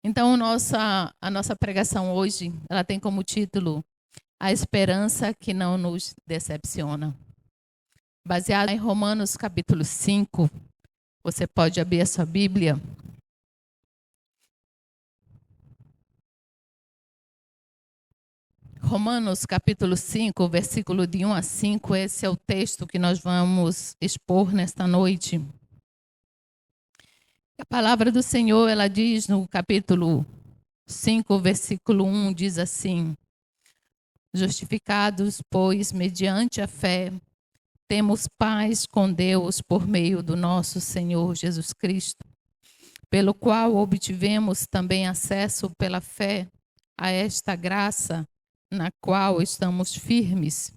Então, a nossa pregação hoje, ela tem como título A Esperança que não nos decepciona. Baseado em Romanos capítulo 5, você pode abrir a sua Bíblia. Romanos capítulo 5, versículo de 1 a 5, esse é o texto que nós vamos expor nesta noite. A palavra do Senhor, ela diz no capítulo 5, versículo 1, diz assim: Justificados, pois, mediante a fé, temos paz com Deus por meio do nosso Senhor Jesus Cristo, pelo qual obtivemos também acesso pela fé a esta graça na qual estamos firmes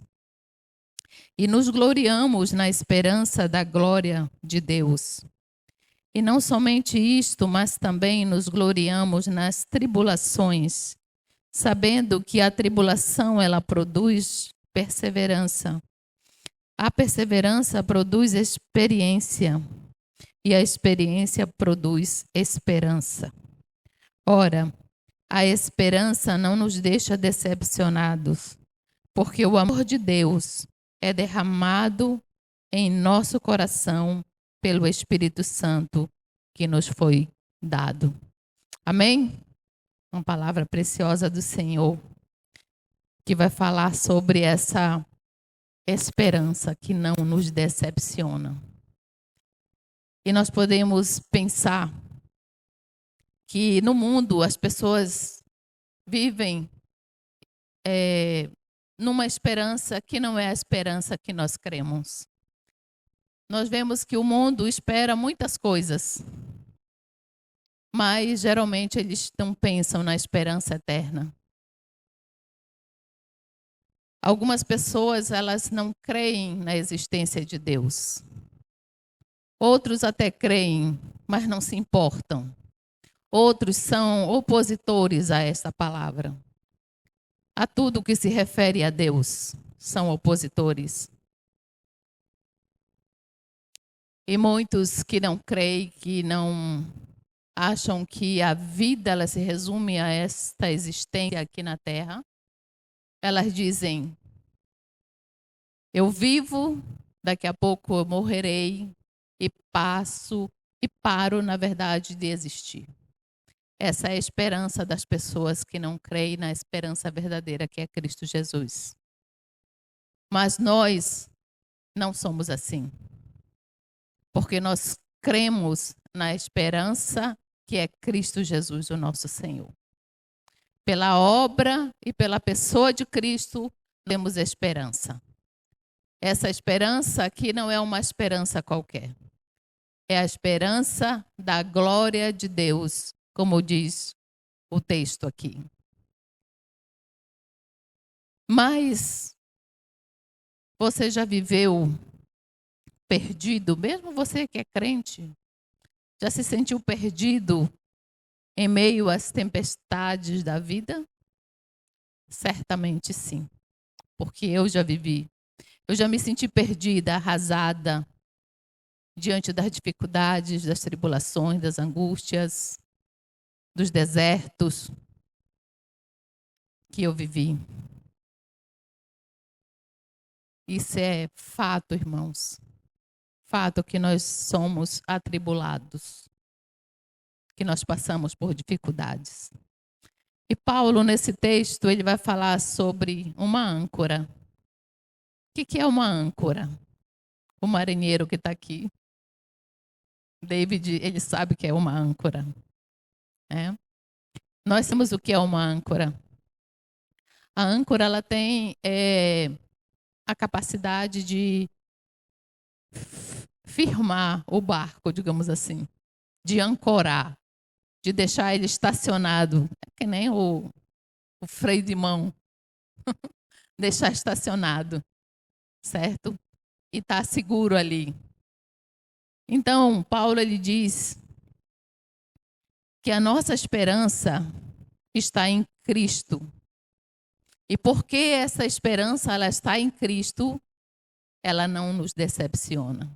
e nos gloriamos na esperança da glória de Deus. E não somente isto, mas também nos gloriamos nas tribulações, sabendo que a tribulação ela produz perseverança. A perseverança produz experiência, e a experiência produz esperança. Ora, a esperança não nos deixa decepcionados, porque o amor de Deus é derramado em nosso coração pelo Espírito Santo que nos foi dado. Amém? Uma palavra preciosa do Senhor, que vai falar sobre essa esperança que não nos decepciona. E nós podemos pensar que no mundo as pessoas vivem numa esperança que não é a esperança que nós cremos. Nós vemos que o mundo espera muitas coisas, mas geralmente eles não pensam na esperança eterna. Algumas pessoas, elas não creem na existência de Deus. Outros até creem, mas não se importam. Outros são opositores a esta palavra. A tudo que se refere a Deus, são opositores. E muitos que não creem, que não acham que a vida ela se resume a esta existência aqui na Terra, elas dizem: eu vivo, daqui a pouco eu morrerei e paro, na verdade, de existir. Essa é a esperança das pessoas que não creem na esperança verdadeira que é Cristo Jesus. Mas nós não somos assim. Porque nós cremos na esperança que é Cristo Jesus, o nosso Senhor. Pela obra e pela pessoa de Cristo, temos esperança. Essa esperança aqui não é uma esperança qualquer. É a esperança da glória de Deus, como diz o texto aqui. Mas você já viveu perdido, mesmo você que é crente, já se sentiu perdido em meio às tempestades da vida? Certamente sim, porque eu já vivi. Eu já me senti perdida, arrasada, diante das dificuldades, das tribulações, das angústias, dos desertos que eu vivi. Isso é fato, irmãos. Fato que nós somos atribulados, que nós passamos por dificuldades. E Paulo, nesse texto, ele vai falar sobre uma âncora. O que é uma âncora? O marinheiro que está aqui, David, ele sabe que é uma âncora. Nós sabemos o que é uma âncora. A âncora ela tem a capacidade de firmar o barco, digamos assim, de ancorar, de deixar ele estacionado, que nem o freio de mão, deixar estacionado, certo? E estar seguro ali. Então, Paulo ele diz que a nossa esperança está em Cristo. E porque essa esperança ela está em Cristo, ela não nos decepciona.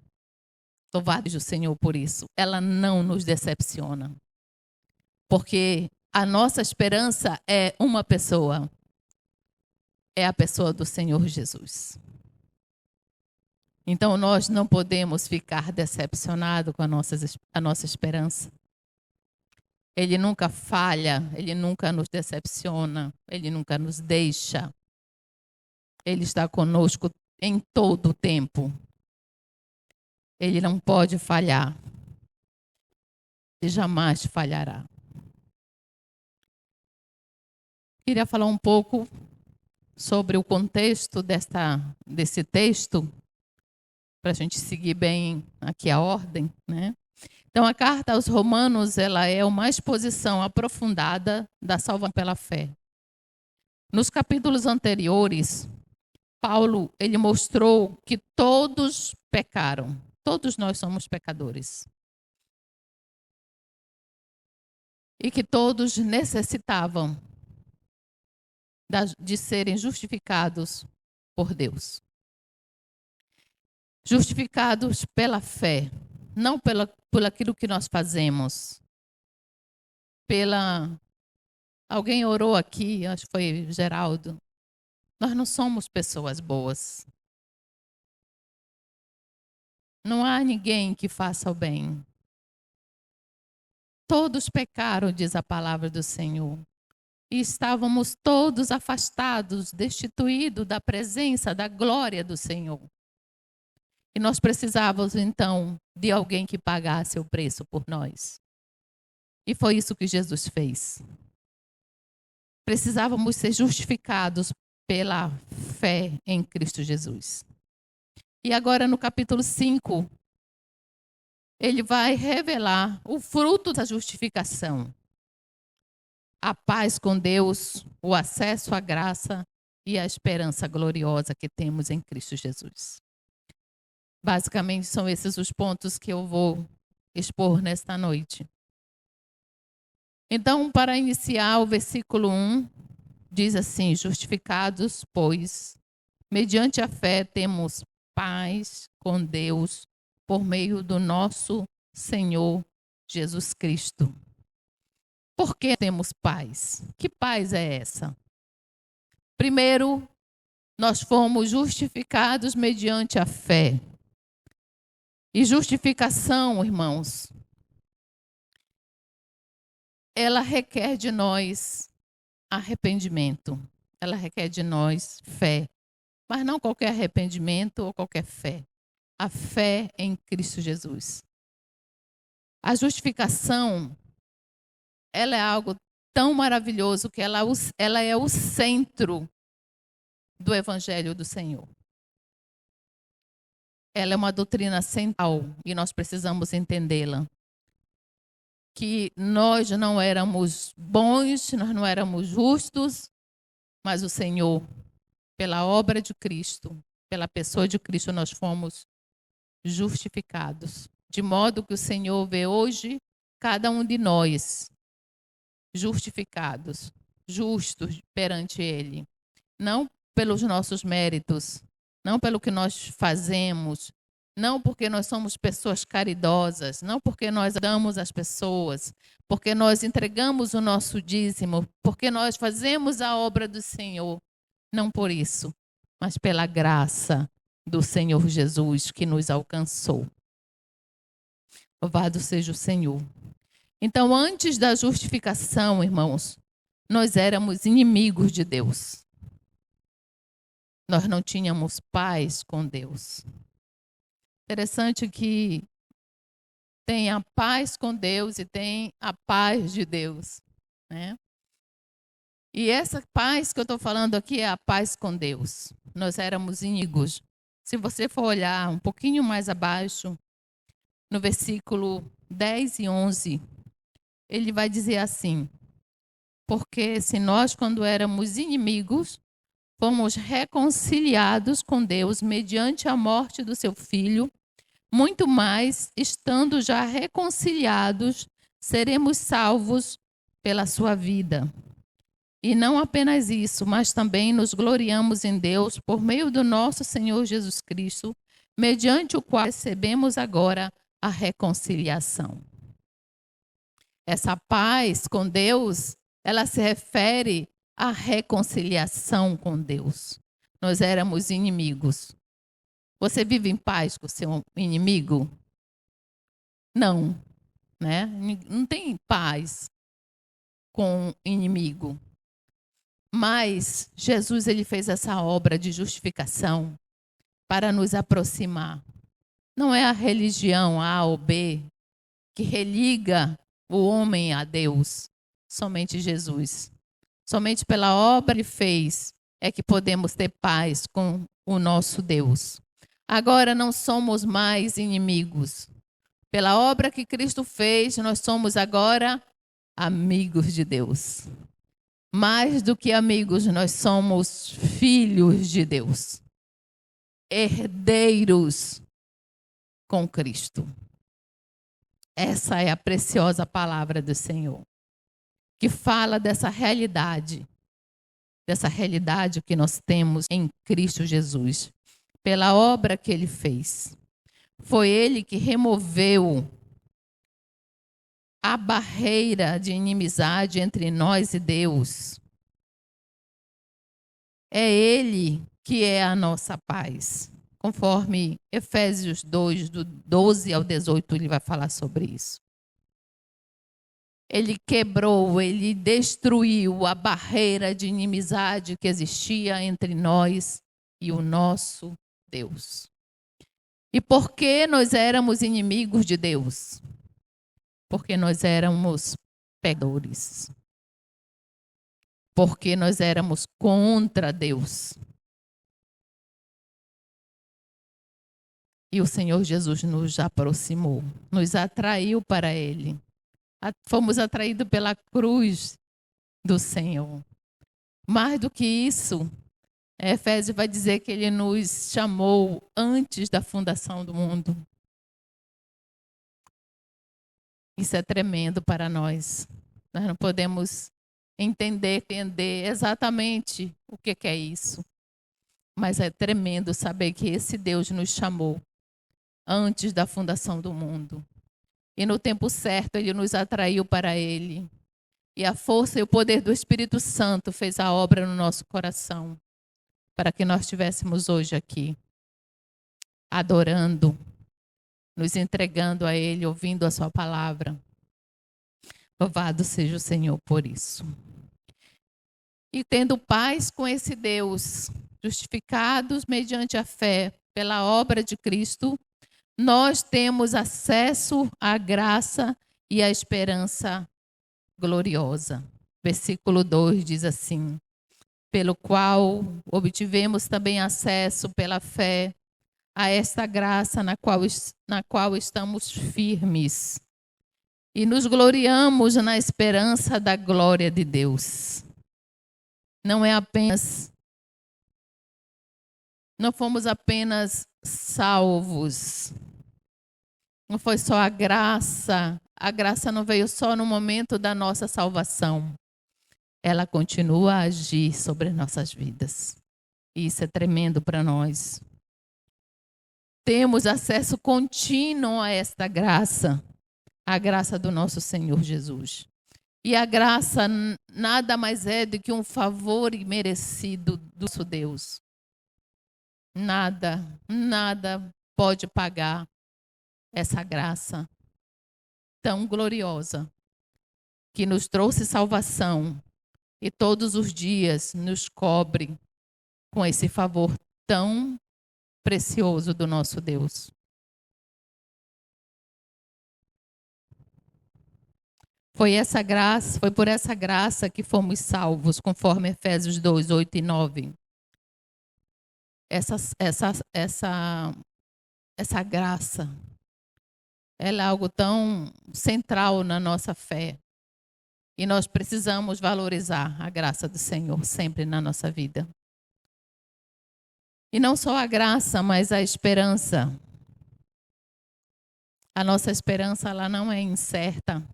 Louvado seja o Senhor por isso. Ela não nos decepciona. Porque a nossa esperança é uma pessoa. É a pessoa do Senhor Jesus. Então, nós não podemos ficar decepcionados com a nossa esperança. Ele nunca falha, Ele nunca nos decepciona, Ele nunca nos deixa. Ele está conosco em todo o tempo. Ele não pode falhar. E jamais falhará. Queria falar um pouco sobre o contexto desse texto, para a gente seguir bem aqui a ordem, né? Então, a carta aos Romanos, ela é uma exposição aprofundada da salvação pela fé. Nos capítulos anteriores, Paulo, ele mostrou que todos pecaram. Todos nós somos pecadores. E que todos necessitavam de serem justificados por Deus. Justificados pela fé, não por aquilo que nós fazemos. Alguém orou aqui, acho que foi Geraldo. Nós não somos pessoas boas. Não há ninguém que faça o bem. Todos pecaram, diz a palavra do Senhor. E estávamos todos afastados, destituídos da presença, da glória do Senhor. E nós precisávamos, então, de alguém que pagasse o preço por nós. E foi isso que Jesus fez. Precisávamos ser justificados pela fé em Cristo Jesus. E agora, no capítulo 5, ele vai revelar o fruto da justificação. A paz com Deus, o acesso à graça e a esperança gloriosa que temos em Cristo Jesus. Basicamente, são esses os pontos que eu vou expor nesta noite. Então, para iniciar, o versículo 1 diz assim: justificados, pois, mediante a fé temos paz com Deus por meio do nosso Senhor Jesus Cristo. Por que temos paz? Que paz é essa? Primeiro, nós fomos justificados mediante a fé. E justificação, irmãos, ela requer de nós arrependimento. Ela requer de nós fé. Mas não qualquer arrependimento ou qualquer fé. A fé em Cristo Jesus. A justificação, ela é algo tão maravilhoso que ela é o centro do Evangelho do Senhor. Ela é uma doutrina central e nós precisamos entendê-la. Que nós não éramos bons, nós não éramos justos, mas o Senhor, pela obra de Cristo, pela pessoa de Cristo, nós fomos justificados. De modo que o Senhor vê hoje cada um de nós justificados, justos perante Ele. Não pelos nossos méritos, não pelo que nós fazemos, não porque nós somos pessoas caridosas, não porque nós damos às pessoas, porque nós entregamos o nosso dízimo, porque nós fazemos a obra do Senhor. Não por isso, mas pela graça do Senhor Jesus que nos alcançou. Louvado seja o Senhor. Então, antes da justificação, irmãos, nós éramos inimigos de Deus. Nós não tínhamos paz com Deus. Interessante que tem a paz com Deus e tem a paz de Deus, né? E essa paz que eu estou falando aqui é a paz com Deus. Nós éramos inimigos. Se você for olhar um pouquinho mais abaixo, no versículo 10 e 11, ele vai dizer assim: porque se nós, quando éramos inimigos, fomos reconciliados com Deus mediante a morte do seu Filho, muito mais, estando já reconciliados, seremos salvos pela sua vida. E não apenas isso, mas também nos gloriamos em Deus por meio do nosso Senhor Jesus Cristo, mediante o qual recebemos agora a reconciliação. Essa paz com Deus ela se refere à reconciliação com Deus. Nós éramos inimigos. Você vive em paz com seu inimigo? Não, né? Não tem paz com inimigo. Mas Jesus ele fez essa obra de justificação para nos aproximar. Não é a religião A ou B que religa o homem a Deus, somente Jesus. Somente pela obra que ele fez é que podemos ter paz com o nosso Deus. Agora não somos mais inimigos. Pela obra que Cristo fez, nós somos agora amigos de Deus. Mais do que amigos, nós somos filhos de Deus. Herdeiros com Cristo. Essa é a preciosa palavra do Senhor, que fala dessa realidade que nós temos em Cristo Jesus, pela obra que ele fez. Foi ele que removeu a barreira de inimizade entre nós e Deus. É ele que é a nossa paz. Conforme Efésios 2, do 12 ao 18, ele vai falar sobre isso. Ele quebrou, ele destruiu a barreira de inimizade que existia entre nós e o nosso Deus. E por que nós éramos inimigos de Deus? Porque nós éramos pecadores. Porque nós éramos contra Deus. E o Senhor Jesus nos aproximou, nos atraiu para Ele. Fomos atraídos pela cruz do Senhor. Mais do que isso, Efésios vai dizer que Ele nos chamou antes da fundação do mundo. Isso é tremendo para nós. Nós não podemos entender exatamente o que é isso. Mas é tremendo saber que esse Deus nos chamou antes da fundação do mundo. E no tempo certo, Ele nos atraiu para Ele. E a força e o poder do Espírito Santo fez a obra no nosso coração, para que nós estivéssemos hoje aqui, adorando, nos entregando a Ele, ouvindo a sua palavra. Louvado seja o Senhor por isso. E tendo paz com esse Deus, justificados mediante a fé pela obra de Cristo, nós temos acesso à graça e à esperança gloriosa. Versículo 2 diz assim: pelo qual obtivemos também acesso pela fé a esta graça na qual estamos firmes e nos gloriamos na esperança da glória de Deus. Não fomos apenas salvos. Não foi só a graça. A graça não veio só no momento da nossa salvação. Ela continua a agir sobre nossas vidas. E isso é tremendo para nós. Temos acesso contínuo a esta graça. A graça do nosso Senhor Jesus. E a graça nada mais é do que um favor imerecido do nosso Deus. Nada pode pagar essa graça tão gloriosa que nos trouxe salvação e todos os dias nos cobre com esse favor tão precioso do nosso Deus. Foi por essa graça que fomos salvos, conforme Efésios 2, 8 e 9. Essa graça, ela é algo tão central na nossa fé. E nós precisamos valorizar a graça do Senhor sempre na nossa vida. E não só a graça, mas a esperança. A nossa esperança, ela não é incerta.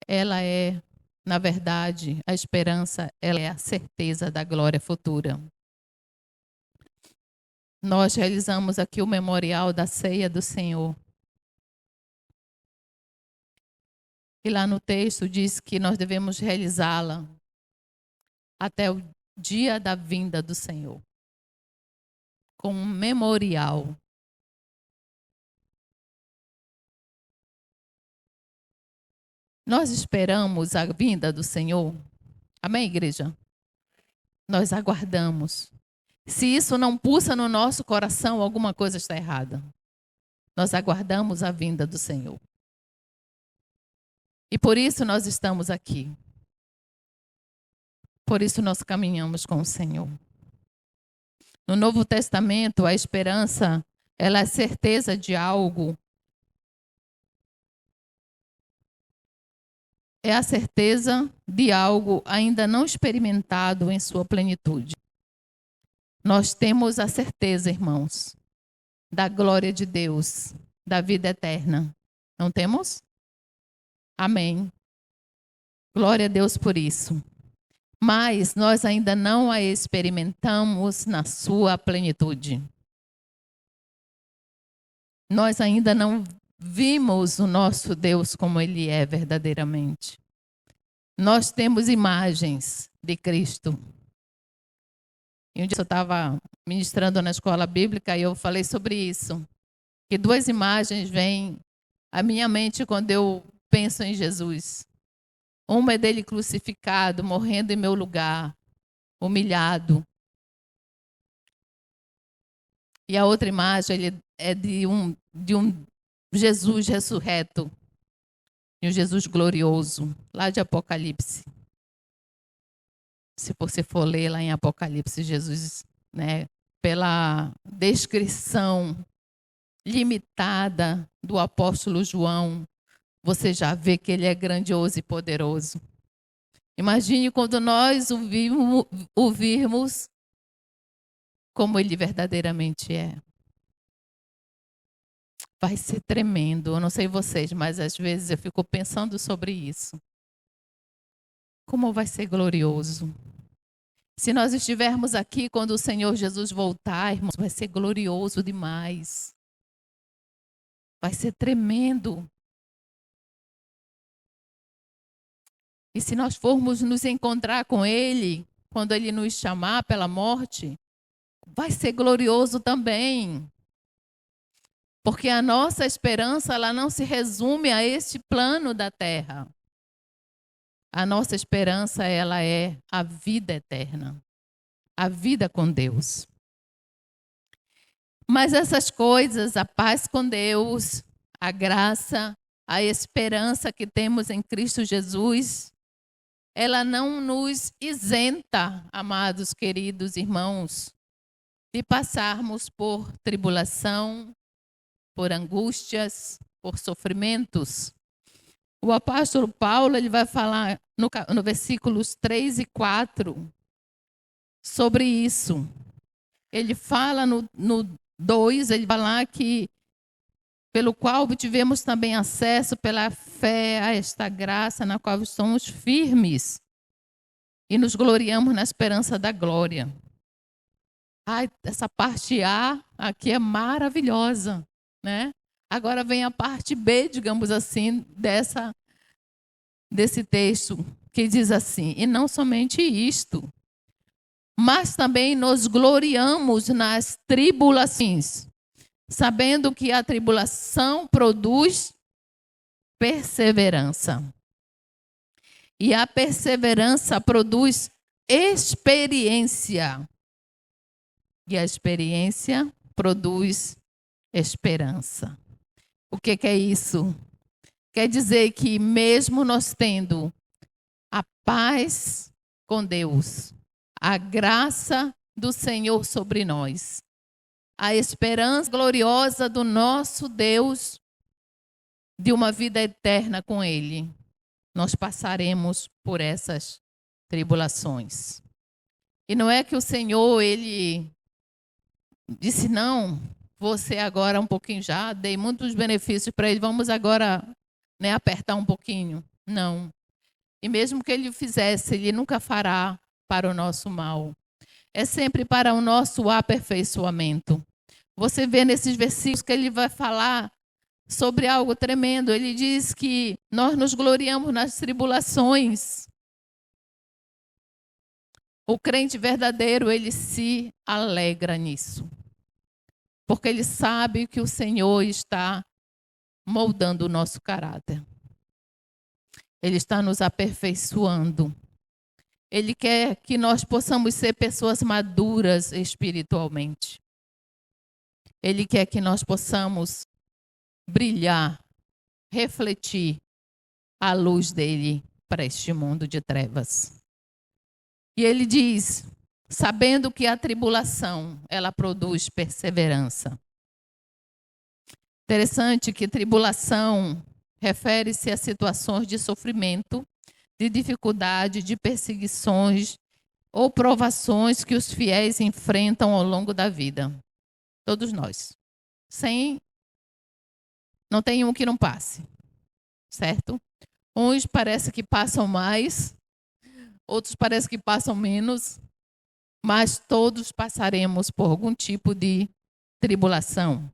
Ela é, na verdade, a esperança, ela é a certeza da glória futura. Nós realizamos aqui o memorial da ceia do Senhor. E lá no texto diz que nós devemos realizá-la até o dia da vinda do Senhor, como um memorial. Nós esperamos a vinda do Senhor. Amém, igreja? Nós aguardamos. Se isso não pulsa no nosso coração, alguma coisa está errada. Nós aguardamos a vinda do Senhor. E por isso nós estamos aqui. Por isso nós caminhamos com o Senhor. No Novo Testamento, a esperança, ela é certeza de algo. É a certeza de algo ainda não experimentado em sua plenitude. Nós temos a certeza, irmãos, da glória de Deus, da vida eterna. Não temos? Amém. Glória a Deus por isso. Mas nós ainda não a experimentamos na sua plenitude. Nós ainda não vimos o nosso Deus como Ele é verdadeiramente. Nós temos imagens de Cristo. E um dia eu estava ministrando na escola bíblica e eu falei sobre isso. Que duas imagens vêm à minha mente quando eu penso em Jesus. Uma é dele crucificado, morrendo em meu lugar, humilhado. E a outra imagem é de um Jesus ressurreto. E um Jesus glorioso, lá de Apocalipse. Se você for ler lá em Apocalipse, Jesus, né, pela descrição limitada do apóstolo João, você já vê que ele é grandioso e poderoso. Imagine quando nós o virmos como ele verdadeiramente é. Vai ser tremendo. Eu não sei vocês, mas às vezes eu fico pensando sobre isso. Como vai ser glorioso. Se nós estivermos aqui quando o Senhor Jesus voltar, irmãos, vai ser glorioso demais. Vai ser tremendo. E se nós formos nos encontrar com Ele, quando Ele nos chamar pela morte, vai ser glorioso também. Porque a nossa esperança, ela não se resume a este plano da terra. A nossa esperança, ela é a vida eterna. A vida com Deus. Mas essas coisas, a paz com Deus, a graça, a esperança que temos em Cristo Jesus, ela não nos isenta, amados, queridos irmãos, de passarmos por tribulação, por angústias, por sofrimentos. O apóstolo Paulo, ele vai falar no versículos 3 e 4 sobre isso. Ele fala no 2, ele vai lá que pelo qual obtivemos também acesso pela fé a esta graça na qual somos firmes e nos gloriamos na esperança da glória. Ai, essa parte A aqui é maravilhosa, né? Agora vem a parte B, digamos assim, desse texto, que diz assim: e não somente isto, mas também nos gloriamos nas tribulações, sabendo que a tribulação produz perseverança. E a perseverança produz experiência. E a experiência produz esperança. O que é isso? Quer dizer que mesmo nós tendo a paz com Deus, a graça do Senhor sobre nós, a esperança gloriosa do nosso Deus de uma vida eterna com Ele, nós passaremos por essas tribulações. E não é que o Senhor, Ele disse, não, você agora um pouquinho já, dei muitos benefícios para Ele, vamos agora, né, apertar um pouquinho. Não. E mesmo que Ele o fizesse, Ele nunca fará para o nosso mal. É sempre para o nosso aperfeiçoamento. Você vê nesses versículos que Ele vai falar sobre algo tremendo. Ele diz que nós nos gloriamos nas tribulações. O crente verdadeiro, ele se alegra nisso. Porque ele sabe que o Senhor está moldando o nosso caráter. Ele está nos aperfeiçoando. Ele quer que nós possamos ser pessoas maduras espiritualmente. Ele quer que nós possamos brilhar, refletir a luz dele para este mundo de trevas. E ele diz, sabendo que a tribulação, ela produz perseverança. Interessante que tribulação refere-se a situações de sofrimento, de dificuldade, de perseguições ou provações que os fiéis enfrentam ao longo da vida. Todos nós. Não tem um que não passe, certo? Uns parece que passam mais, outros parece que passam menos, mas todos passaremos por algum tipo de tribulação.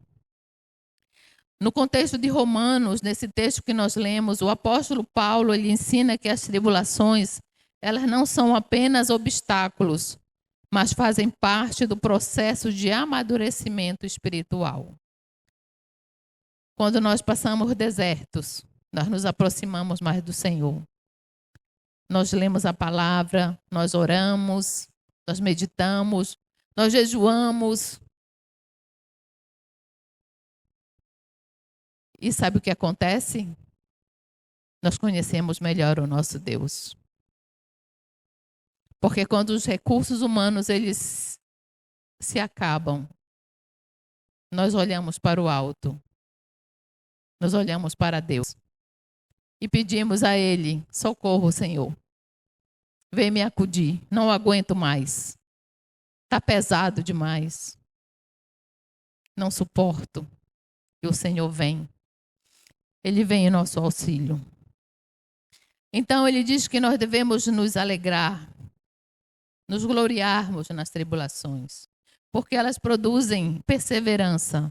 No contexto de Romanos, nesse texto que nós lemos, o apóstolo Paulo, ele ensina que as tribulações, elas não são apenas obstáculos, mas fazem parte do processo de amadurecimento espiritual. Quando nós passamos desertos, nós nos aproximamos mais do Senhor. Nós lemos a palavra, nós oramos, nós meditamos, nós jejuamos. E sabe o que acontece? Nós conhecemos melhor o nosso Deus. Porque quando os recursos humanos eles se acabam, nós olhamos para o alto. Nós olhamos para Deus. E pedimos a Ele, socorro, Senhor. Vem me acudir, não aguento mais. Está pesado demais. Não suporto. E o Senhor vem. Ele vem em nosso auxílio. Então ele diz que nós devemos nos alegrar, nos gloriarmos nas tribulações, porque elas produzem perseverança.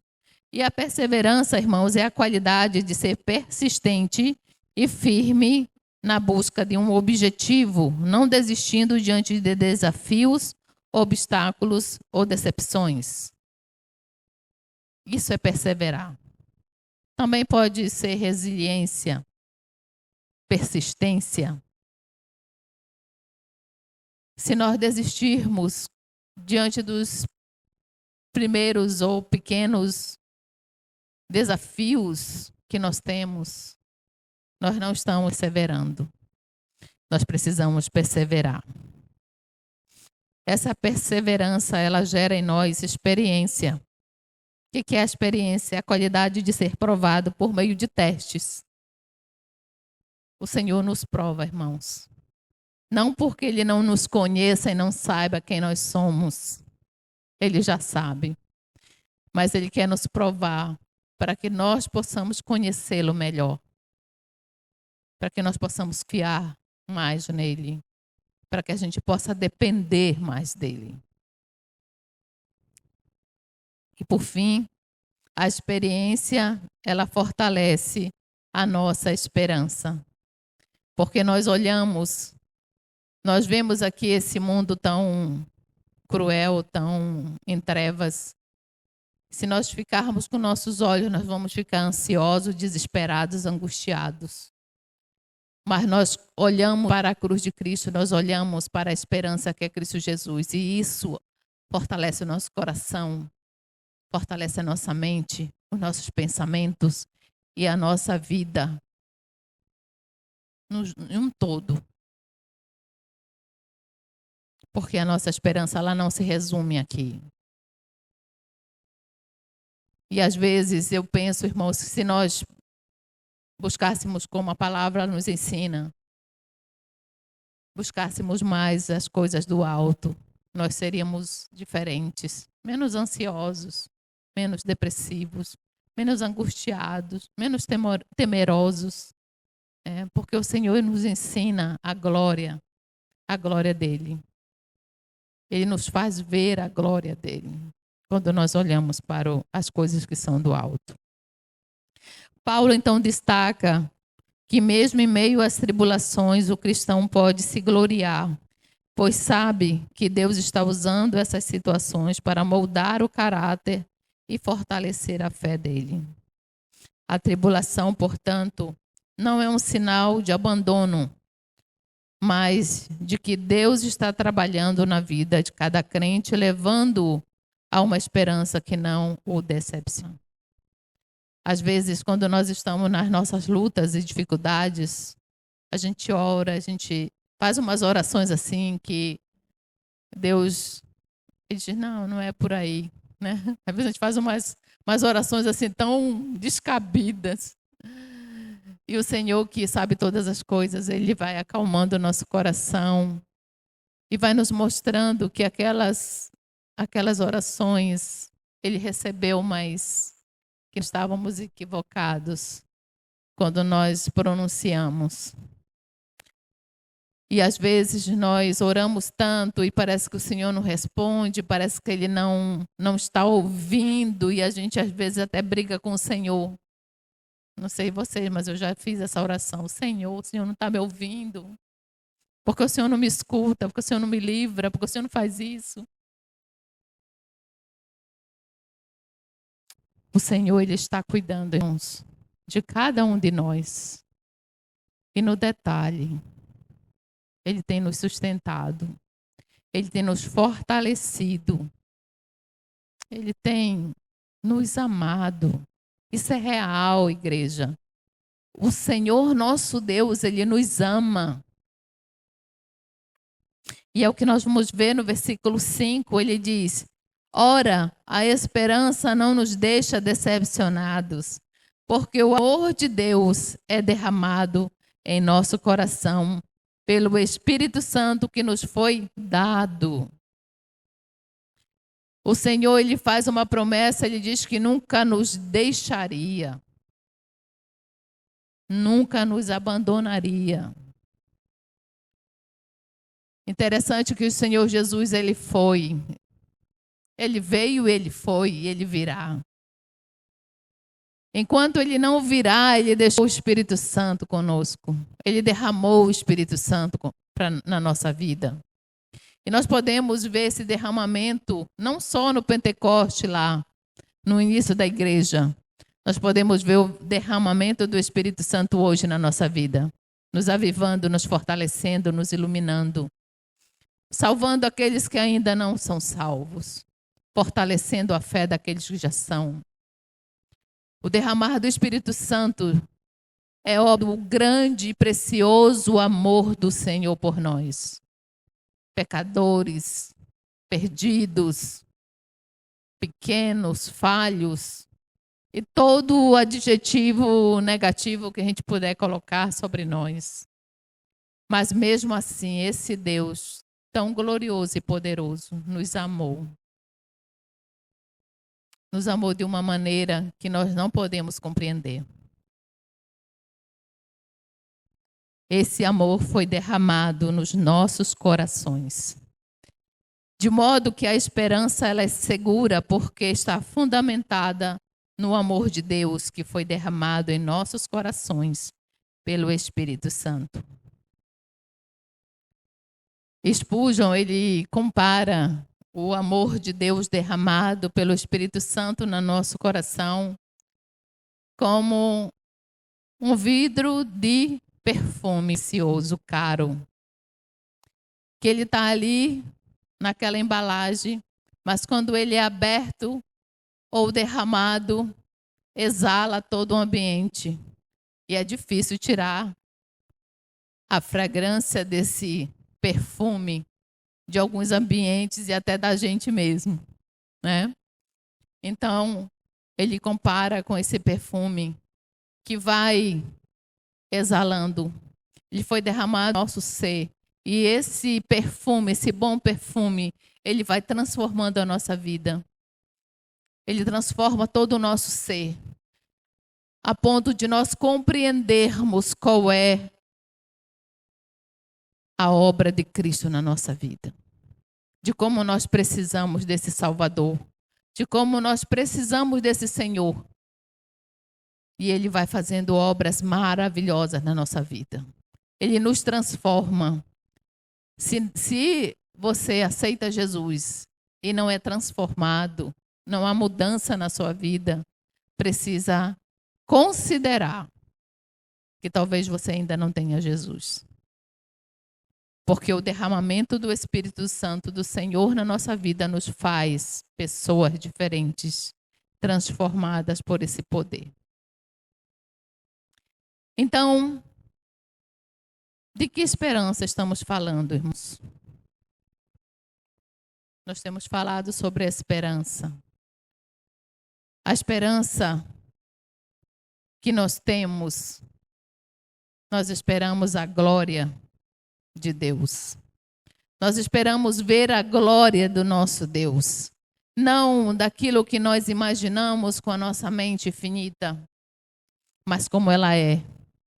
E a perseverança, irmãos, é a qualidade de ser persistente e firme na busca de um objetivo, não desistindo diante de desafios, obstáculos ou decepções. Isso é perseverar. Também pode ser resiliência, persistência. Se nós desistirmos diante dos primeiros ou pequenos desafios que nós temos, nós não estamos perseverando. Nós precisamos perseverar. Essa perseverança, ela gera em nós experiência. O que é a experiência? É a qualidade de ser provado por meio de testes. O Senhor nos prova, irmãos. Não porque Ele não nos conheça e não saiba quem nós somos. Ele já sabe. Mas Ele quer nos provar para que nós possamos conhecê-lo melhor. Para que nós possamos fiar mais nele. Para que a gente possa depender mais dele. E por fim, a experiência, ela fortalece a nossa esperança. Porque nós olhamos, nós vemos aqui esse mundo tão cruel, tão em trevas. Se nós ficarmos com nossos olhos, nós vamos ficar ansiosos, desesperados, angustiados. Mas nós olhamos para a cruz de Cristo, nós olhamos para a esperança que é Cristo Jesus. E isso fortalece o nosso coração, fortalece a nossa mente, os nossos pensamentos e a nossa vida em um todo. Porque a nossa esperança ela não se resume aqui. E às vezes eu penso, irmãos, que se nós buscássemos como a palavra nos ensina, buscássemos mais as coisas do alto, nós seríamos diferentes, menos ansiosos, menos depressivos, menos angustiados, menos temerosos. Porque o Senhor nos ensina a glória dele. Ele nos faz ver a glória dele quando nós olhamos para as coisas que são do alto. Paulo então destaca que mesmo em meio às tribulações o cristão pode se gloriar, pois sabe que Deus está usando essas situações para moldar o caráter e fortalecer a fé dele. A tribulação, portanto, não é um sinal de abandono, mas de que Deus está trabalhando na vida de cada crente, levando-o a uma esperança que não o decepciona. Às vezes, quando nós estamos nas nossas lutas e dificuldades, a gente ora, a gente faz umas orações assim que Deus diz, não é por aí, né? Às vezes a gente faz umas orações assim tão descabidas. E o Senhor, que sabe todas as coisas, Ele vai acalmando o nosso coração e vai nos mostrando que aquelas orações Ele recebeu, mas que estávamos equivocados quando nós pronunciamos. E às vezes nós oramos tanto e parece que o Senhor não responde, parece que Ele não está ouvindo, e a gente às vezes até briga com o Senhor. Não sei vocês, mas eu já fiz essa oração. O Senhor não está me ouvindo. Porque o Senhor não me escuta, porque o Senhor não me livra, porque o Senhor não faz isso. O Senhor, Ele está cuidando, irmãos, de cada um de nós. E no detalhe, Ele tem nos sustentado. Ele tem nos fortalecido. Ele tem nos amado. Isso é real, igreja. O Senhor nosso Deus, Ele nos ama. E é o que nós vamos ver no versículo 5, ele diz: ora, a esperança não nos deixa decepcionados, porque o amor de Deus é derramado em nosso coração pelo Espírito Santo que nos foi dado. O Senhor, Ele faz uma promessa, Ele diz que nunca nos deixaria, nunca nos abandonaria. Interessante que o Senhor Jesus, Ele foi. Ele veio, Ele foi e Ele virá. Enquanto Ele não virá, Ele deixou o Espírito Santo conosco. Ele derramou o Espírito Santo na nossa vida. E nós podemos ver esse derramamento não só no Pentecoste lá, no início da igreja. Nós podemos ver o derramamento do Espírito Santo hoje na nossa vida. Nos avivando, nos fortalecendo, nos iluminando. Salvando aqueles que ainda não são salvos. Fortalecendo a fé daqueles que já são. O derramar do Espírito Santo é o grande e precioso amor do Senhor por nós. Pecadores, perdidos, pequenos, falhos, e todo o adjetivo negativo que a gente puder colocar sobre nós. Mas mesmo assim, esse Deus tão glorioso e poderoso nos amou. Nos amou de uma maneira que nós não podemos compreender. Esse amor foi derramado nos nossos corações. De modo que a esperança ela é segura porque está fundamentada no amor de Deus que foi derramado em nossos corações pelo Espírito Santo. Spurgeon, ele compara o amor de Deus derramado pelo Espírito Santo no nosso coração como um vidro de perfume precioso, caro. Que ele está ali naquela embalagem, mas quando ele é aberto ou derramado, exala todo o ambiente. E é difícil tirar a fragrância desse perfume de alguns ambientes e até da gente mesmo, né? Então, ele compara com esse perfume que vai exalando. Ele foi derramado no nosso ser. E esse perfume, esse bom perfume, ele vai transformando a nossa vida. Ele transforma todo o nosso ser. A ponto de nós compreendermos qual é a obra de Cristo na nossa vida. De como nós precisamos desse Salvador. De como nós precisamos desse Senhor. E Ele vai fazendo obras maravilhosas na nossa vida. Ele nos transforma. Se você aceita Jesus e não é transformado, não há mudança na sua vida, precisa considerar que talvez você ainda não tenha Jesus. Porque o derramamento do Espírito Santo do Senhor na nossa vida nos faz pessoas diferentes, transformadas por esse poder. Então, de que esperança estamos falando, irmãos? Nós temos falado sobre a esperança. A esperança que nós temos, nós esperamos a glória de Deus. Nós esperamos ver a glória do nosso Deus. Não daquilo que nós imaginamos com a nossa mente finita, mas como ela é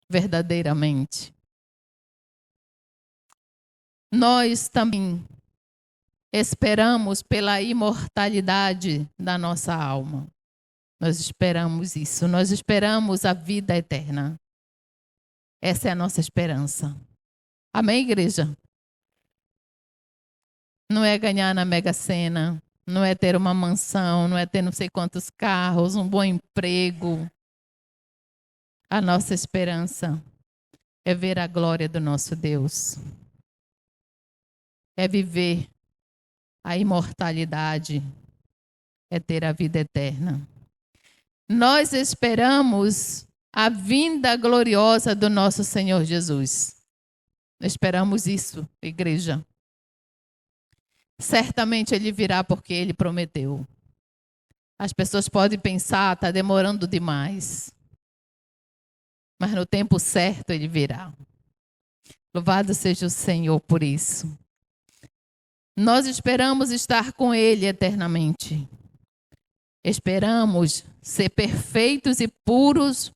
verdadeiramente. Nós também esperamos pela imortalidade da nossa alma. Nós esperamos isso. Nós esperamos a vida eterna. Essa é a nossa esperança. Amém, igreja? Não é ganhar na Mega Sena, não é ter uma mansão, não é ter não sei quantos carros, um bom emprego. A nossa esperança é ver a glória do nosso Deus. É viver a imortalidade, é ter a vida eterna. Nós esperamos a vinda gloriosa do nosso Senhor Jesus. Esperamos isso, igreja. Certamente Ele virá porque Ele prometeu. As pessoas podem pensar, está demorando demais. Mas no tempo certo Ele virá. Louvado seja o Senhor por isso. Nós esperamos estar com Ele eternamente. Esperamos ser perfeitos e puros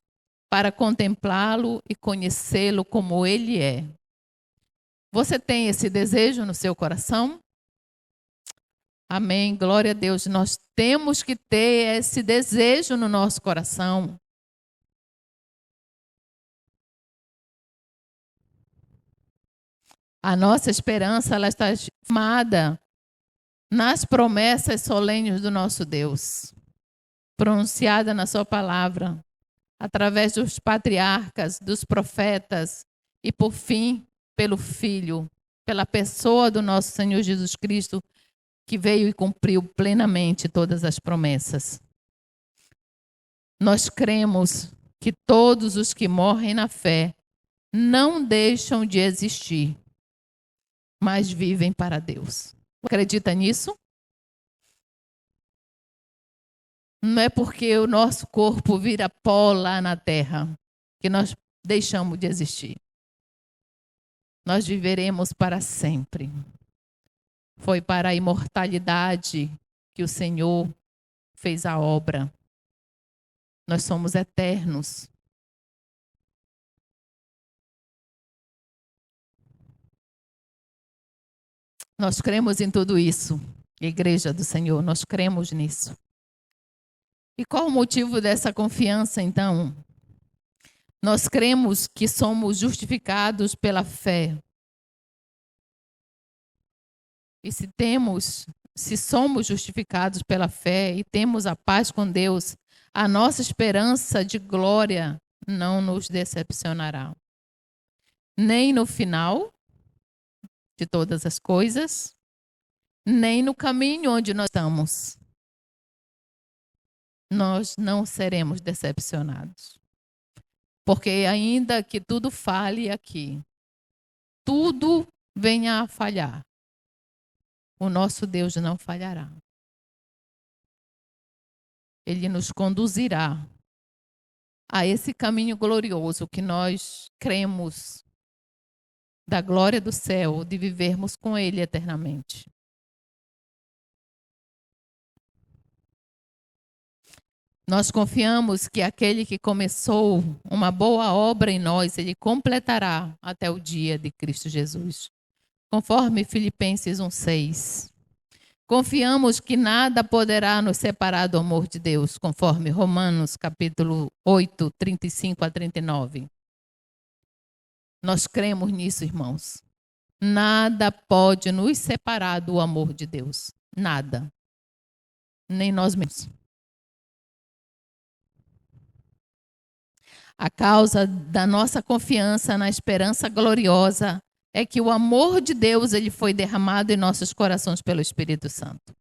para contemplá-lo e conhecê-lo como Ele é. Você tem esse desejo no seu coração? Amém, glória a Deus. Nós temos que ter esse desejo no nosso coração. A nossa esperança, ela está firmada nas promessas solenes do nosso Deus, pronunciada na sua palavra, através dos patriarcas, dos profetas e, por fim, pelo Filho, pela pessoa do nosso Senhor Jesus Cristo, que veio e cumpriu plenamente todas as promessas. Nós cremos que todos os que morrem na fé não deixam de existir, mas vivem para Deus. Acredita nisso? Não é porque o nosso corpo vira pó lá na terra que nós deixamos de existir. Nós viveremos para sempre. Foi para a imortalidade que o Senhor fez a obra. Nós somos eternos. Nós cremos em tudo isso. Igreja do Senhor, nós cremos nisso. E qual o motivo dessa confiança, então? Nós cremos que somos justificados pela fé. E se somos justificados pela fé e temos a paz com Deus, a nossa esperança de glória não nos decepcionará. Nem no final de todas as coisas, nem no caminho onde nós estamos. Nós não seremos decepcionados. Porque ainda que tudo falhe aqui, tudo venha a falhar, o nosso Deus não falhará. Ele nos conduzirá a esse caminho glorioso que nós cremos da glória do céu, de vivermos com Ele eternamente. Nós confiamos que aquele que começou uma boa obra em nós, Ele completará até o dia de Cristo Jesus. Conforme Filipenses 1:6. Confiamos que nada poderá nos separar do amor de Deus, conforme Romanos capítulo 8, 35 a 39. Nós cremos nisso, irmãos. Nada pode nos separar do amor de Deus. Nada. Nem nós mesmos. A causa da nossa confiança na esperança gloriosa é que o amor de Deus ele foi derramado em nossos corações pelo Espírito Santo.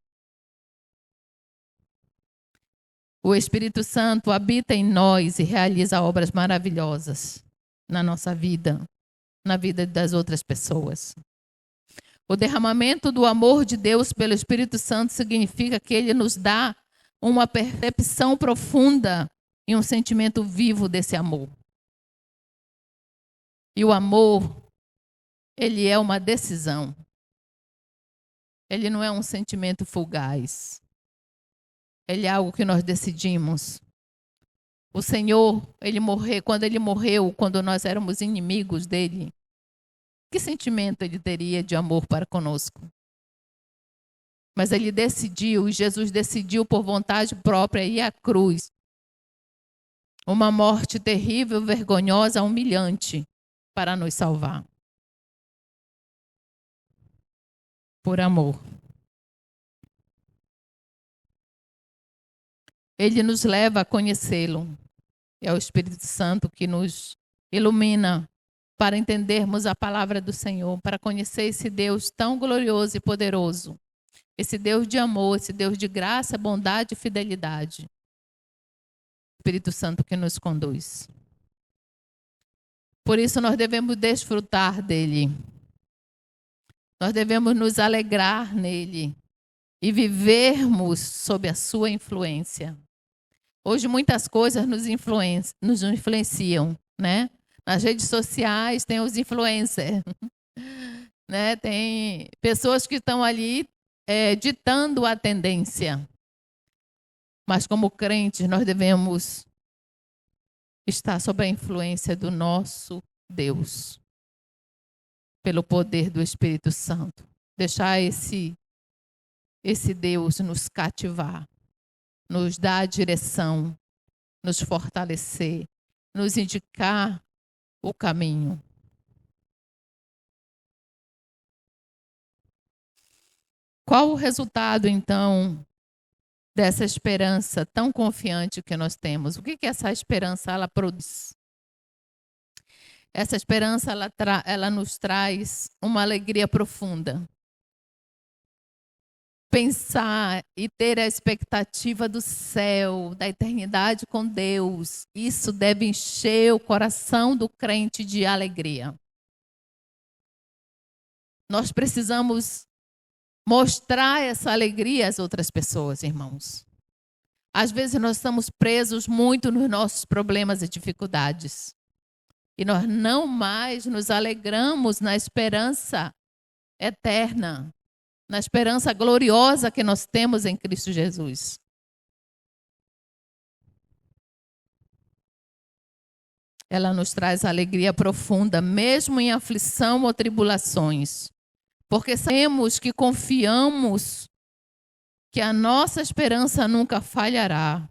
O Espírito Santo habita em nós e realiza obras maravilhosas na nossa vida, na vida das outras pessoas. O derramamento do amor de Deus pelo Espírito Santo significa que ele nos dá uma percepção profunda e um sentimento vivo desse amor. E o amor, ele é uma decisão. Ele não é um sentimento fugaz. Ele é algo que nós decidimos. O Senhor, quando ele morreu, quando nós éramos inimigos dele, que sentimento ele teria de amor para conosco? Mas ele decidiu, e Jesus decidiu por vontade própria ir à cruz. Uma morte terrível, vergonhosa, humilhante, para nos salvar. Por amor. Ele nos leva a conhecê-lo. É o Espírito Santo que nos ilumina para entendermos a palavra do Senhor, para conhecer esse Deus tão glorioso e poderoso. Esse Deus de amor, esse Deus de graça, bondade e fidelidade. Espírito Santo que nos conduz. Por isso nós devemos desfrutar dele. Nós devemos nos alegrar nele e vivermos sob a sua influência. Hoje muitas coisas nos influenciam, né? Nas redes sociais tem os influencers, né? Tem pessoas que estão ali ditando a tendência. Mas como crentes nós devemos estar sob a influência do nosso Deus, pelo poder do Espírito Santo. Deixar esse Deus nos cativar, nos dar a direção, nos fortalecer, nos indicar o caminho. Qual o resultado, então, dessa esperança tão confiante que nós temos? O que essa esperança ela produz? Essa esperança ela nos traz uma alegria profunda. Pensar e ter a expectativa do céu, da eternidade com Deus, isso deve encher o coração do crente de alegria. Nós precisamos mostrar essa alegria às outras pessoas, irmãos. Às vezes nós estamos presos muito nos nossos problemas e dificuldades. E nós não mais nos alegramos na esperança eterna, na esperança gloriosa que nós temos em Cristo Jesus. Ela nos traz alegria profunda, mesmo em aflição ou tribulações. Porque sabemos que confiamos que a nossa esperança nunca falhará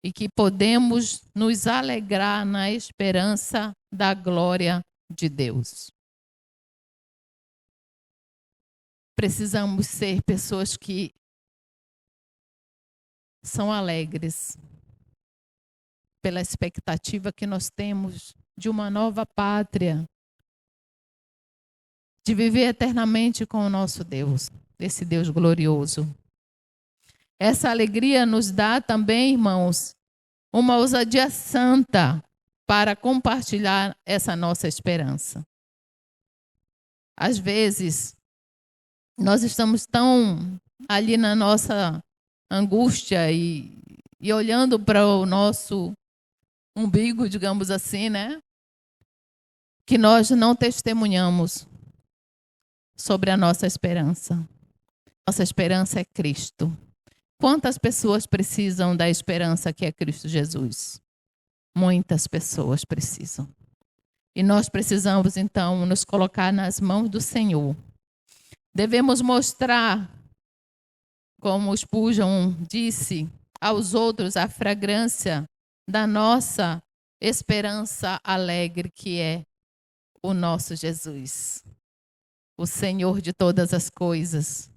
e que podemos nos alegrar na esperança da glória de Deus. Precisamos ser pessoas que são alegres pela expectativa que nós temos de uma nova pátria, de viver eternamente com o nosso Deus, esse Deus glorioso. Essa alegria nos dá também, irmãos, uma ousadia santa para compartilhar essa nossa esperança. Às vezes, nós estamos tão ali na nossa angústia e olhando para o nosso umbigo, digamos assim, né? Que nós não testemunhamos sobre a nossa esperança. Nossa esperança é Cristo. Quantas pessoas precisam da esperança que é Cristo Jesus? Muitas pessoas precisam. E nós precisamos, então, nos colocar nas mãos do Senhor. Devemos mostrar como Spurgeon disse, aos outros a fragrância da nossa esperança alegre, que é o nosso Jesus, o Senhor de todas as coisas.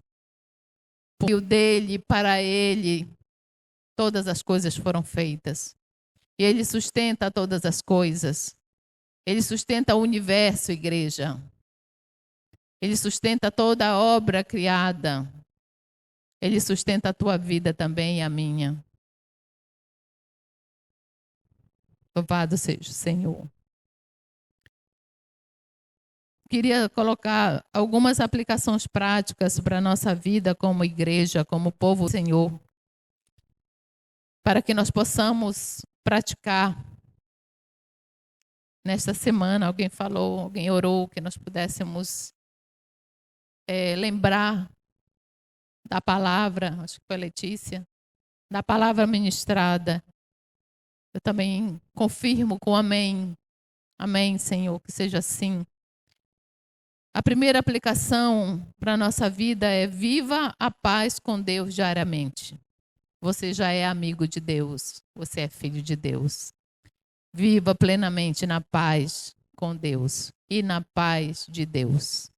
Por meio dele, para ele, todas as coisas foram feitas. E ele sustenta todas as coisas. Ele sustenta o universo, igreja. Ele sustenta toda a obra criada. Ele sustenta a tua vida também e a minha. Louvado seja o Senhor. Queria colocar algumas aplicações práticas para a nossa vida como igreja, como povo do Senhor, para que nós possamos praticar. Nesta semana, alguém falou, alguém orou, que nós pudéssemos lembrar da palavra, acho que foi a Letícia, da palavra ministrada. Eu também confirmo com amém. Amém, Senhor, que seja assim. A primeira aplicação para a nossa vida é: viva a paz com Deus diariamente. Você já é amigo de Deus, você é filho de Deus. Viva plenamente na paz com Deus e na paz de Deus.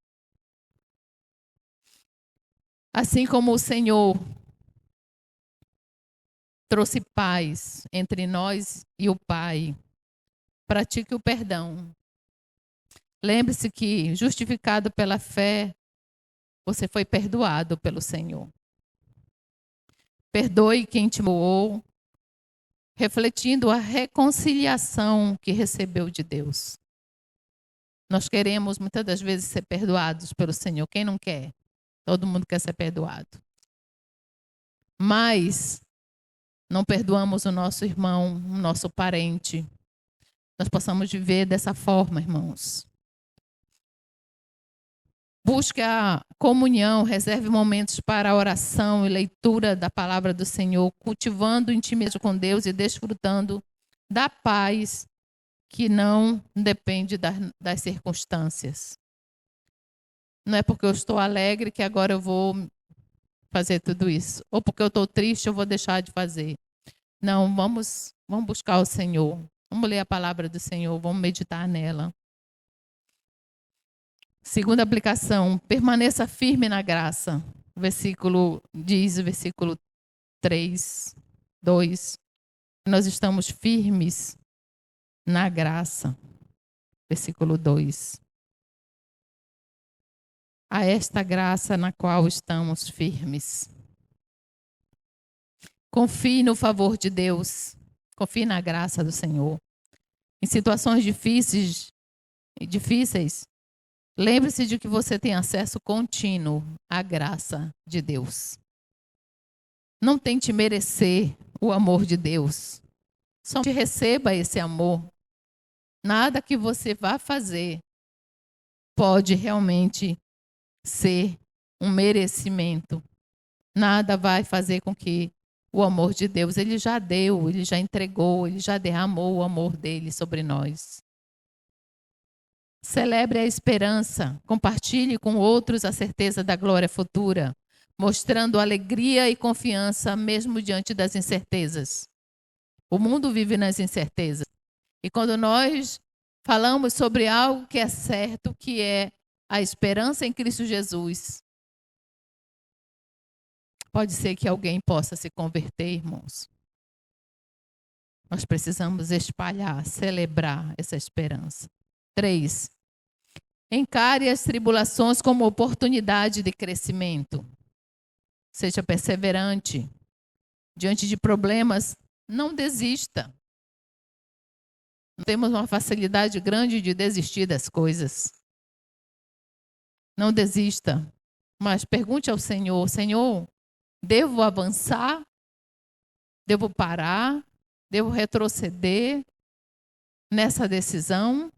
Assim como o Senhor trouxe paz entre nós e o Pai, pratique o perdão. Lembre-se que, justificado pela fé, você foi perdoado pelo Senhor. Perdoe quem te magoou, refletindo a reconciliação que recebeu de Deus. Nós queremos, muitas das vezes, ser perdoados pelo Senhor. Quem não quer? Todo mundo quer ser perdoado. Mas não perdoamos o nosso irmão, o nosso parente. Nós possamos viver dessa forma, irmãos. Busque a comunhão, reserve momentos para a oração e leitura da palavra do Senhor, cultivando intimidade com Deus e desfrutando da paz que não depende das circunstâncias. Não é porque eu estou alegre que agora eu vou fazer tudo isso. Ou porque eu estou triste eu vou deixar de fazer. Não, vamos buscar o Senhor. Vamos ler a palavra do Senhor, vamos meditar nela. Segunda aplicação, permaneça firme na graça. O versículo 3, 2. Nós estamos firmes na graça. Versículo 2. A esta graça na qual estamos firmes. Confie no favor de Deus. Confie na graça do Senhor. Em situações difíceis, lembre-se de que você tem acesso contínuo à graça de Deus. Não tente merecer o amor de Deus. Somente receba esse amor. Nada que você vá fazer pode realmente ser um merecimento. Nada vai fazer com que o amor de Deus, Ele já deu, Ele já entregou, Ele já derramou o amor dele sobre nós. Celebre a esperança, compartilhe com outros a certeza da glória futura, mostrando alegria e confiança mesmo diante das incertezas. O mundo vive nas incertezas. E quando nós falamos sobre algo que é certo, que é a esperança em Cristo Jesus, pode ser que alguém possa se converter, irmãos. Nós precisamos espalhar, celebrar essa esperança. 3. Encare as tribulações como oportunidade de crescimento. Seja perseverante. Diante de problemas, não desista. Temos uma facilidade grande de desistir das coisas. Não desista. Mas pergunte ao Senhor: Senhor, devo avançar? Devo parar? Devo retroceder nessa decisão?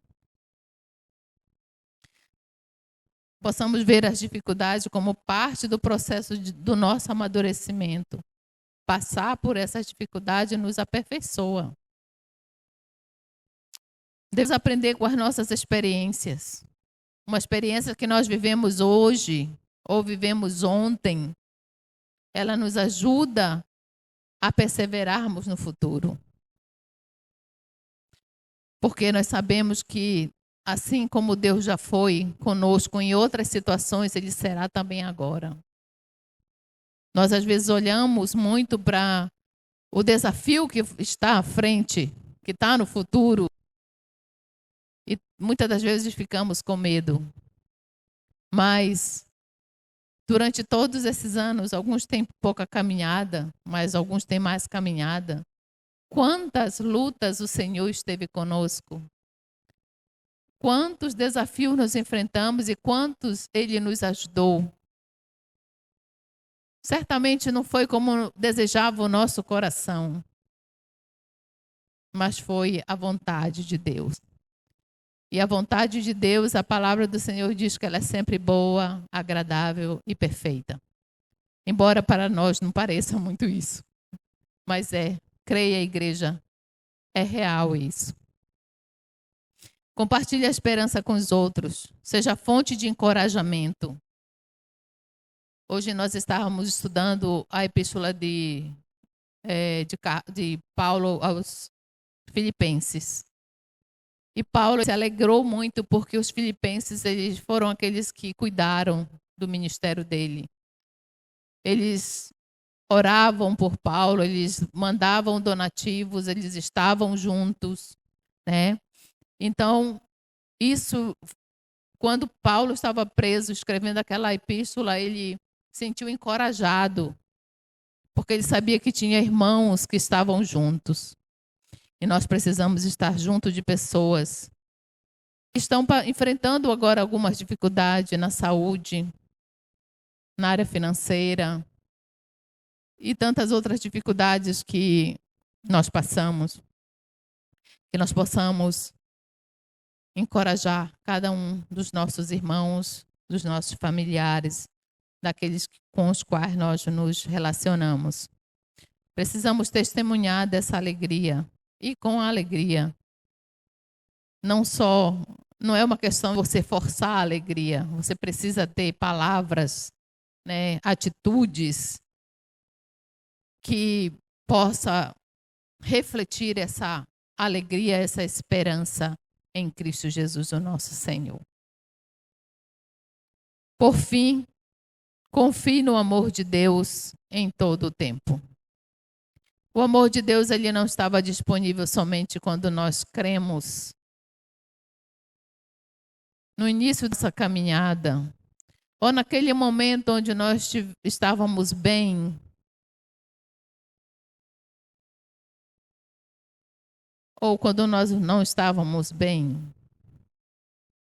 Possamos ver as dificuldades como parte do processo do nosso amadurecimento. Passar por essas dificuldades nos aperfeiçoa. Devemos aprender com as nossas experiências. Uma experiência que nós vivemos hoje ou vivemos ontem ela nos ajuda a perseverarmos no futuro. Porque nós sabemos que, assim como Deus já foi conosco em outras situações, Ele será também agora. Nós, às vezes, olhamos muito para o desafio que está à frente, que está no futuro, e muitas das vezes ficamos com medo. Mas, durante todos esses anos, alguns têm pouca caminhada, mas alguns têm mais caminhada. Quantas lutas o Senhor esteve conosco? Quantos desafios nós enfrentamos e quantos Ele nos ajudou? Certamente não foi como desejava o nosso coração, mas foi a vontade de Deus. E a vontade de Deus, a palavra do Senhor diz que ela é sempre boa, agradável e perfeita. Embora para nós não pareça muito isso. Mas creia, igreja, é real isso. Compartilhe a esperança com os outros. Seja fonte de encorajamento. Hoje nós estávamos estudando a epístola de Paulo aos Filipenses. E Paulo se alegrou muito porque os filipenses eles foram aqueles que cuidaram do ministério dele. Eles oravam por Paulo, eles mandavam donativos, eles estavam juntos, né? Então, isso, quando Paulo estava preso escrevendo aquela epístola, ele sentiu encorajado, porque ele sabia que tinha irmãos que estavam juntos. E nós precisamos estar junto de pessoas que estão enfrentando agora algumas dificuldades na saúde, na área financeira e tantas outras dificuldades que nós passamos. Que nós possamos encorajar cada um dos nossos irmãos, dos nossos familiares, daqueles com os quais nós nos relacionamos. Precisamos testemunhar dessa alegria e com alegria. Não é uma questão de você forçar a alegria, você precisa ter palavras, né, atitudes que possa refletir essa alegria, essa esperança em Cristo Jesus, o nosso Senhor. Por fim, confie no amor de Deus em todo o tempo. O amor de Deus ele não estava disponível somente quando nós cremos. No início dessa caminhada, ou naquele momento onde nós estávamos bem, ou quando nós não estávamos bem.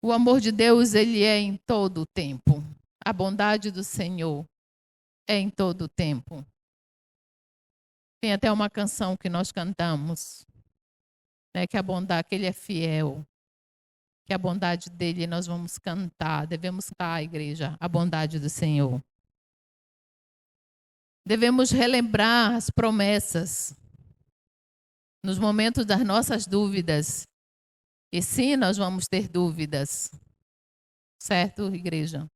O amor de Deus, ele é em todo o tempo. A bondade do Senhor é em todo o tempo. Tem até uma canção que nós cantamos, né, que a bondade, que ele é fiel. Que a bondade dele nós vamos cantar, devemos cantar, igreja, a bondade do Senhor. Devemos relembrar as promessas nos momentos das nossas dúvidas. E sim, nós vamos ter dúvidas. Certo, igreja?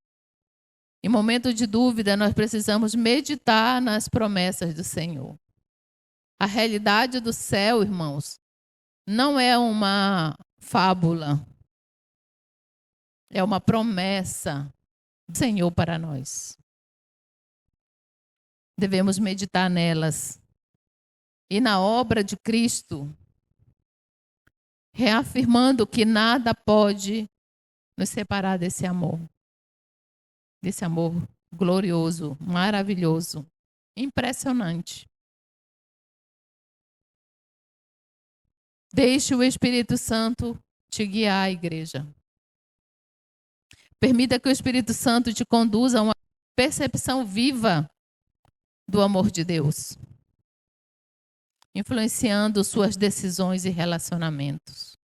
Em momento de dúvida, nós precisamos meditar nas promessas do Senhor. A realidade do céu, irmãos, não é uma fábula. É uma promessa do Senhor para nós. Devemos meditar nelas. E na obra de Cristo, reafirmando que nada pode nos separar desse amor glorioso, maravilhoso, impressionante. Deixe o Espírito Santo te guiar, igreja. Permita que o Espírito Santo te conduza a uma percepção viva do amor de Deus, influenciando suas decisões e relacionamentos.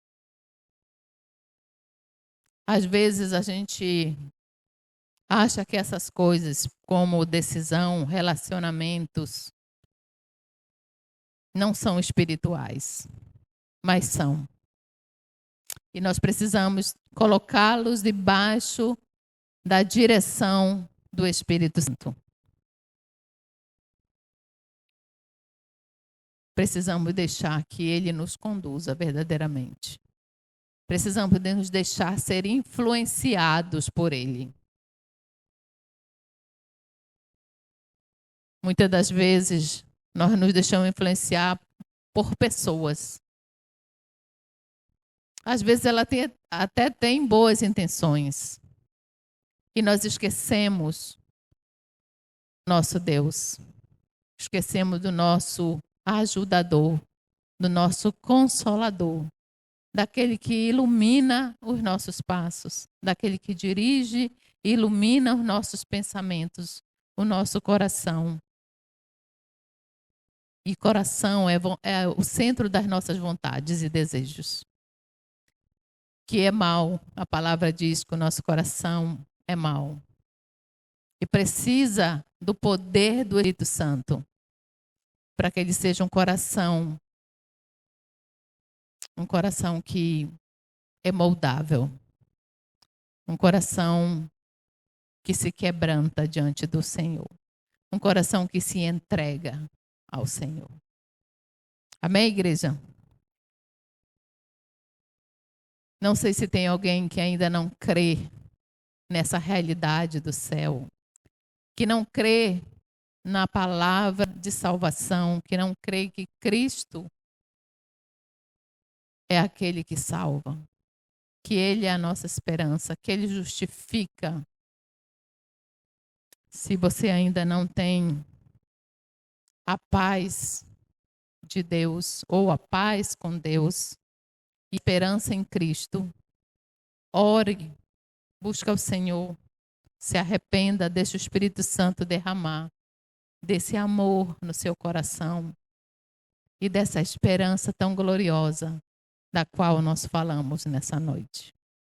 Às vezes a gente acha que essas coisas, como decisão, relacionamentos, não são espirituais, mas são. E nós precisamos colocá-los debaixo da direção do Espírito Santo. precisamos deixar que Ele nos conduza verdadeiramente. Precisamos de nos deixar ser influenciados por Ele. Muitas das vezes, nós nos deixamos influenciar por pessoas. Às vezes, ela até tem boas intenções. E nós esquecemos nosso Deus. Esquecemos do nosso ajudador, do nosso consolador, daquele que ilumina os nossos passos, daquele que dirige e ilumina os nossos pensamentos, o nosso coração. E coração é o centro das nossas vontades e desejos. Que é mau, a palavra diz que o nosso coração é mau. E precisa do poder do Espírito Santo para que ele seja um coração que é moldável, um coração que se quebranta diante do Senhor, um coração que se entrega ao Senhor. Amém, igreja? Não sei se tem alguém que ainda não crê nessa realidade do céu, que não crê na palavra de salvação, que não crê que Cristo é aquele que salva, que Ele é a nossa esperança, que Ele justifica. Se você ainda não tem a paz de Deus ou a paz com Deus, esperança em Cristo, ore, busca o Senhor, se arrependa, deixa o Espírito Santo derramar desse amor no seu coração e dessa esperança tão gloriosa da qual nós falamos nessa noite.